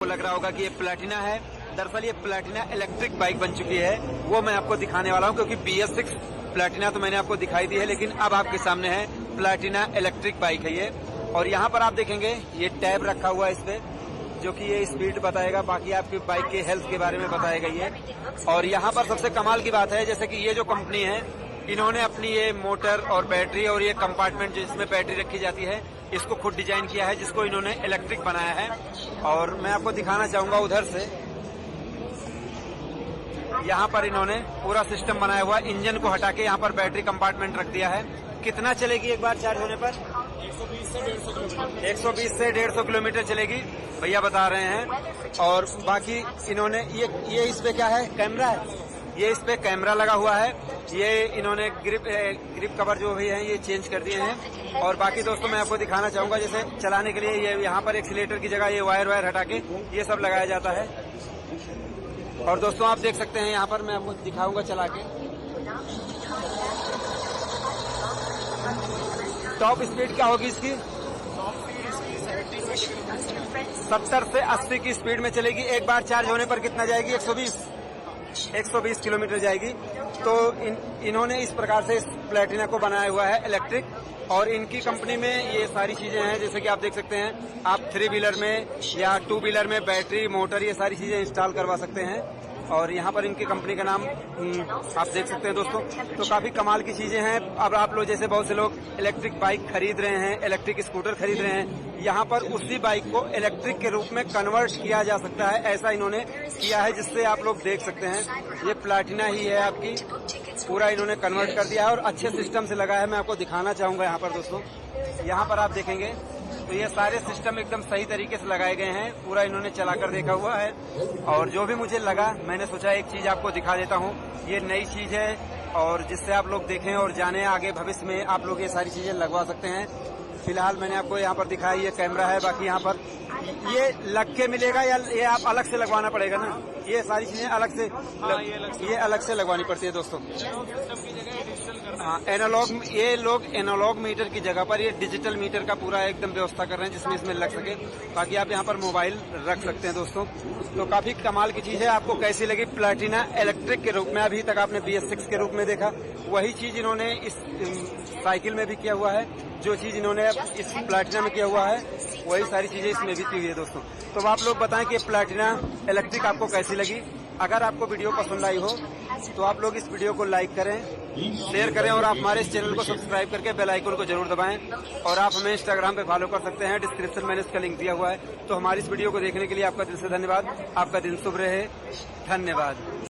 लग रहा होगा कि ये प्लैटिना है। दरअसल ये प्लैटिना इलेक्ट्रिक बाइक बन चुकी है, वो मैं आपको दिखाने वाला हूँ, क्योंकि BS6 प्लैटिना तो मैंने आपको दिखाई दी है, लेकिन अब आपके सामने है प्लैटिना इलेक्ट्रिक बाइक है ये। और यहाँ पर आप देखेंगे ये टैब रखा हुआ है इस पे, जो कि ये स्पीड बताएगा, बाकी आपकी बाइक के हेल्थ के बारे में बताएगा ये। और यहाँ पर सबसे कमाल की बात है, जैसे कि ये जो कंपनी है, इन्होंने अपनी ये मोटर और बैटरी और ये कंपार्टमेंट जिसमें बैटरी रखी जाती है, इसको खुद डिजाइन किया है, जिसको इन्होंने इलेक्ट्रिक बनाया है। और मैं आपको दिखाना चाहूंगा उधर से, यहाँ पर इन्होंने पूरा सिस्टम बनाया हुआ, इंजन को हटा के यहाँ पर बैटरी कंपार्टमेंट रख दिया है। कितना चलेगी एक बार चार्ज होने पर? 120 से 150 किलोमीटर चलेगी, भैया बता रहे हैं। और बाकी इन्होंने ये इस पे क्या है, कैमरा है, ये इस पे कैमरा लगा हुआ है। ये इन्होंने ग्रिप कवर जो भी है ये चेंज कर दिए हैं। और बाकी दोस्तों मैं आपको दिखाना चाहूंगा, जैसे चलाने के लिए ये यहाँ पर एक्सीलेटर की जगह ये वायर हटा के ये सब लगाया जाता है। और दोस्तों आप देख सकते हैं, यहाँ पर मैं आपको दिखाऊंगा चला के। टॉप स्पीड क्या होगी इसकी? 70 से 80 की स्पीड में चलेगी। एक बार चार्ज होने पर कितना जाएगी? 120 किलोमीटर जाएगी। तो इन्होंने इस प्रकार से इस प्लैटिना को बनाया हुआ है इलेक्ट्रिक। और इनकी कंपनी में ये सारी चीजें हैं, जैसे कि आप देख सकते हैं, आप 3 व्हीलर में या 2 व्हीलर में बैटरी, मोटर, ये सारी चीजें इंस्टॉल करवा सकते हैं। और यहाँ पर इनकी कंपनी का नाम आप देख सकते हैं दोस्तों। तो काफी कमाल की चीजें हैं। अब आप लोग जैसे बहुत से लोग इलेक्ट्रिक बाइक खरीद रहे हैं, इलेक्ट्रिक स्कूटर खरीद रहे हैं, यहाँ पर उसी बाइक को इलेक्ट्रिक के रूप में कन्वर्ट किया जा सकता है, ऐसा इन्होंने किया है, जिससे आप लोग देख सकते हैं ये प्लैटिना ही है आपकी, पूरा इन्होंने कन्वर्ट कर दिया है और अच्छे सिस्टम से लगा है। मैं आपको दिखाना चाहूंगा यहाँ पर दोस्तों, यहाँ पर आप देखेंगे तो ये सारे सिस्टम एकदम सही तरीके से लगाए गए हैं, पूरा इन्होंने चलाकर देखा हुआ है। और जो भी मुझे लगा, मैंने सोचा एक चीज आपको दिखा देता हूँ। ये नई चीज है और जिससे आप लोग देखें और जाने आगे भविष्य में आप लोग ये सारी चीजें लगवा सकते हैं। फिलहाल मैंने आपको यहाँ पर दिखाया ये कैमरा है, बाकी यहाँ पर ये लग के मिलेगा या ये आप अलग से लगवाना पड़ेगा ना? ये सारी चीजें अलग से ये अलग से लगवानी पड़ती है दोस्तों। हाँ, एनालॉग, ये लोग एनालॉग मीटर की जगह पर ये डिजिटल मीटर का पूरा एकदम व्यवस्था कर रहे हैं, जिसमें इसमें लग सके। बाकी आप यहाँ पर मोबाइल रख सकते हैं दोस्तों। तो काफी कमाल की चीज है। आपको कैसी लगी प्लैटिना इलेक्ट्रिक के रूप में? अभी तक आपने BS6 के रूप में देखा, वही चीज इन्होंने इस साइकिल में भी किया हुआ है। जो चीज इन्होंने इस प्लैटिना में किया हुआ है, वही सारी चीजें इसमें भी की हुई है दोस्तों। तो आप लोग बताएं कि प्लैटिना इलेक्ट्रिक आपको कैसी लगी। अगर आपको वीडियो पसंद आई हो तो आप लोग इस वीडियो को लाइक करें, शेयर करें और आप हमारे इस चैनल को सब्सक्राइब करके बेल आइकन को जरूर दबाएं। और आप हमें इंस्टाग्राम पे फॉलो कर सकते हैं, डिस्क्रिप्शन में इसका लिंक दिया हुआ है। तो हमारी इस वीडियो को देखने के लिए आपका दिल से धन्यवाद। आपका दिन शुभ रहे, धन्यवाद।